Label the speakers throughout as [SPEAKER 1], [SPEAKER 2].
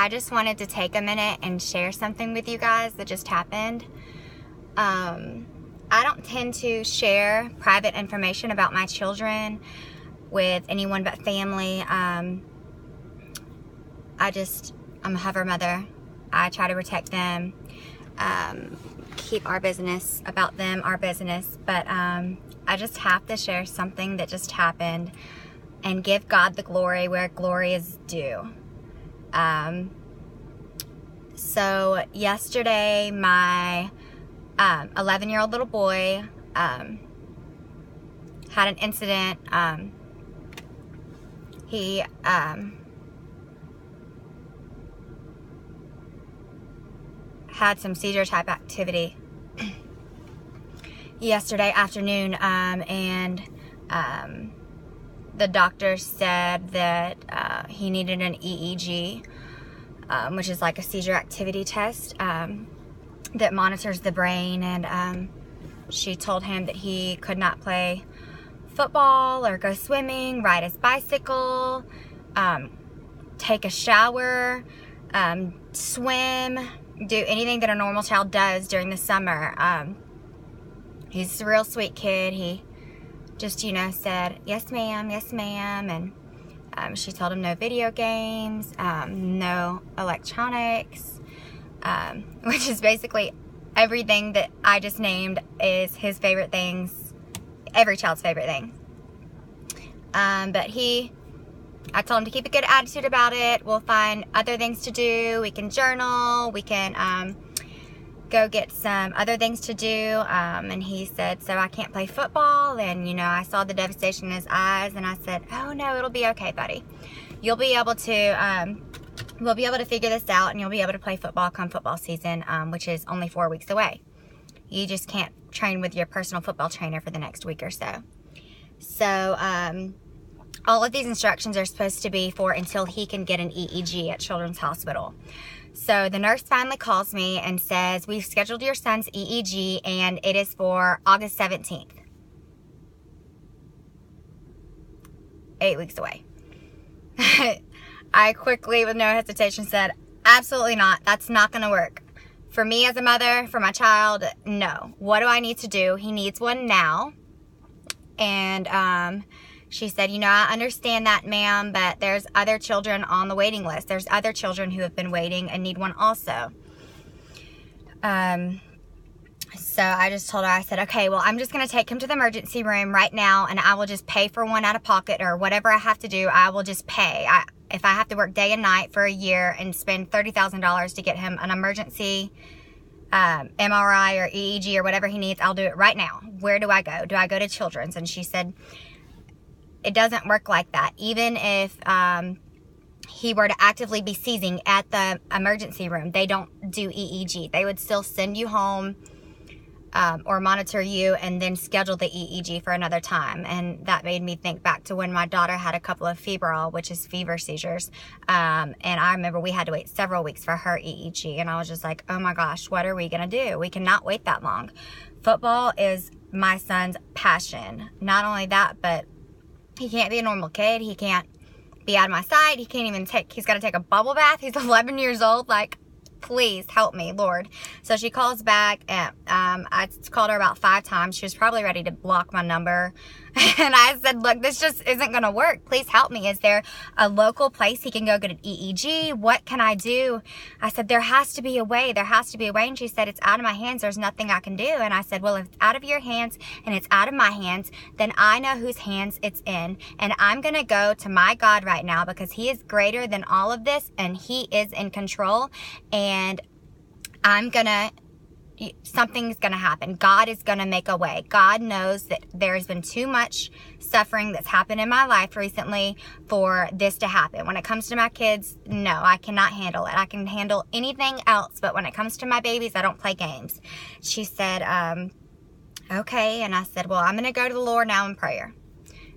[SPEAKER 1] I just wanted to take a minute and share something with you guys that just happened. I don't tend to share private information about my children with anyone but family. I'm a hover mother. I try to protect them, keep our business about them, our business. But I just have to share something that just happened and give God the glory where glory is due. So yesterday, my 11-year-old little boy had an incident. He had some seizure type activity yesterday afternoon, and the doctor said that he needed an EEG, which is like a seizure activity test that monitors the brain. And she told him that he could not play football or go swimming, ride his bicycle, take a shower, swim, do anything that a normal child does during the summer. He's a real sweet kid. He just, said, yes ma'am, and she told him no video games, no electronics, which is basically everything that I just named is his favorite things, every child's favorite thing. But I told him to keep a good attitude about it. We'll find other things to do. We can journal. We can go get some other things to do. And he said, so I can't play football. And, I saw the devastation in his eyes. And I said, oh, no, it'll be okay, buddy. You'll be able to, we'll be able to figure this out. And you'll be able to play football come football season, which is only 4 weeks away. You just can't train with your personal football trainer for the next week or so. So, all of these instructions are supposed to be for until he can get an EEG at Children's Hospital. So the nurse finally calls me and says, we've scheduled your son's EEG and it is for August 17th. 8 weeks away. I quickly, with no hesitation, said, absolutely not. That's not going to work. For me as a mother, for my child, no. What do I need to do? He needs one now. And she said, I understand that, ma'am, but there's other children on the waiting list. There's other children who have been waiting and need one also. So I just told her, I said, okay, well, I'm just going to take him to the emergency room right now, and I will just pay for one out of pocket, or whatever I have to do, I will just pay. If I have to work day and night for a year and spend $30,000 to get him an emergency MRI or EEG or whatever he needs, I'll do it right now. Where do I go? Do I go to Children's? And she said, it doesn't work like that. Even if he were to actively be seizing at the emergency room, they don't do EEG. They would still send you home or monitor you and then schedule the EEG for another time. And that made me think back to when my daughter had a couple of febrile, which is fever seizures. And I remember we had to wait several weeks for her EEG. And I was just like, oh my gosh, what are we going to do? We cannot wait that long. Football is my son's passion. Not only that, but he can't be a normal kid. He can't be out of my sight. He can't even he's got to take a bubble bath. He's 11 years old. Like, please help me, Lord. So she calls back, and I called her about 5 times. She was probably ready to block my number. And I said, look, this just isn't going to work. Please help me. Is there a local place he can go get an EEG? What can I do? I said, there has to be a way. There has to be a way. And she said, it's out of my hands. There's nothing I can do. And I said, well, if it's out of your hands and it's out of my hands, then I know whose hands it's in. And I'm going to go to my God right now, because he is greater than all of this and he is in control. And something's going to happen. God is going to make a way. God knows that there has been too much suffering that's happened in my life recently for this to happen. When it comes to my kids, no, I cannot handle it. I can handle anything else, but when it comes to my babies, I don't play games. She said, okay. And I said, well, I'm going to go to the Lord now in prayer.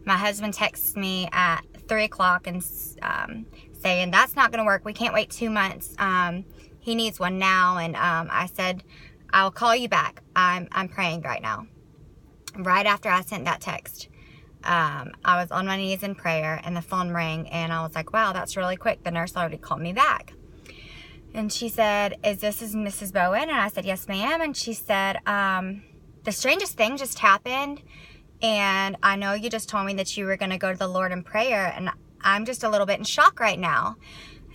[SPEAKER 1] My husband texts me at 3 o'clock and saying, that's not going to work. We can't wait 2 months. He needs one now. And I said, I'll call you back. I'm praying right now. Right after I sent that text, I was on my knees in prayer and the phone rang, and I was like, wow, that's really quick. The nurse already called me back. And she said, is this Mrs. Bowen? And I said, yes, ma'am. And she said, the strangest thing just happened. And I know you just told me that you were going to go to the Lord in prayer. And I'm just a little bit in shock right now.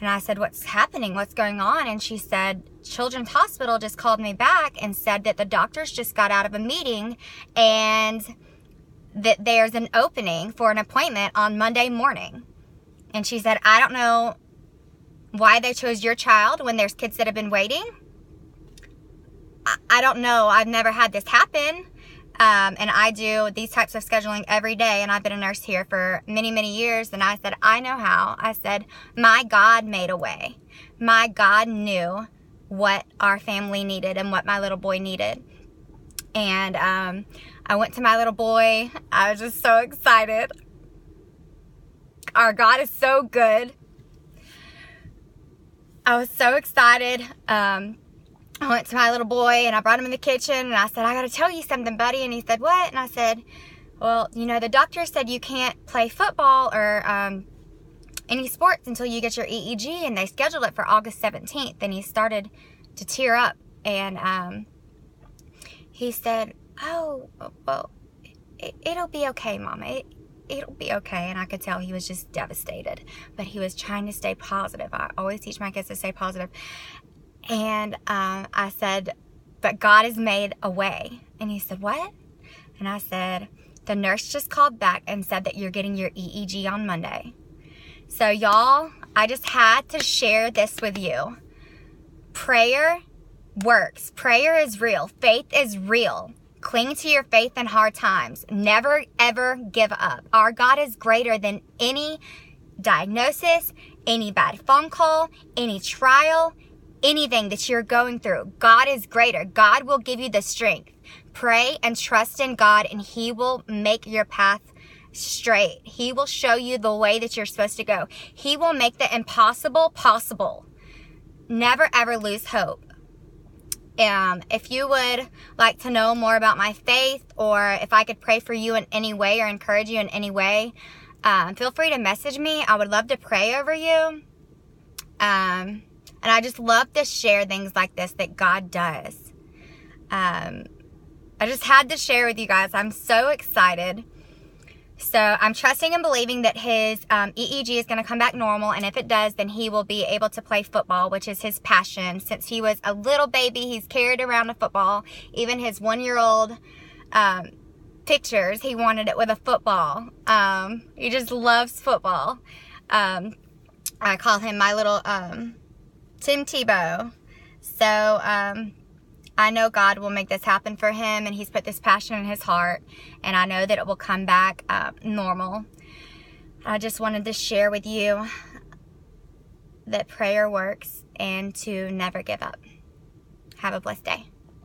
[SPEAKER 1] And I said, what's happening? What's going on? And she said, Children's Hospital just called me back and said that the doctors just got out of a meeting and that there's an opening for an appointment on Monday morning. And she said, I don't know why they chose your child when there's kids that have been waiting. I don't know. I've never had this happen. And I do these types of scheduling every day. And I've been a nurse here for many, many years. And I said, I know how. I said, my God made a way. My God knew what our family needed and what my little boy needed. And I went to my little boy. I was just so excited. Our God is so good. I was so excited. I went to my little boy and I brought him in the kitchen and I said, I got to tell you something, buddy. And he said, what? And I said, well, you know, the doctor said you can't play football or any sports until you get your EEG, and they scheduled it for August 17th. And he started to tear up and he said, oh, well, it'll be okay, Mama. It'll be okay. And I could tell he was just devastated, but he was trying to stay positive. I always teach my kids to stay positive. And I said, but God has made a way. And he said, what? And I said, the nurse just called back and said that you're getting your EEG on Monday. So y'all, I just had to share this with you. Prayer works. Prayer is real. Faith is real. Cling to your faith in hard times. Never, ever give up. Our God is greater than any diagnosis, any bad phone call, any trial, anything that you're going through. God is greater. God will give you the strength. Pray and trust in God, and He will make your path straight. He will show you the way that you're supposed to go. He will make the impossible possible. Never, ever lose hope. If you would like to know more about my faith, or if I could pray for you in any way or encourage you in any way, feel free to message me. I would love to pray over you. And I just love to share things like this that God does. I just had to share with you guys. I'm so excited. So I'm trusting and believing that his EEG is going to come back normal. And if it does, then he will be able to play football, which is his passion. Since he was a little baby, he's carried around a football. Even his 1-year-old pictures, he wanted it with a football. He just loves football. I call him my little Tim Tebow. So I know God will make this happen for him, and He's put this passion in his heart, and I know that it will come back normal. I just wanted to share with you that prayer works and to never give up. Have a blessed day.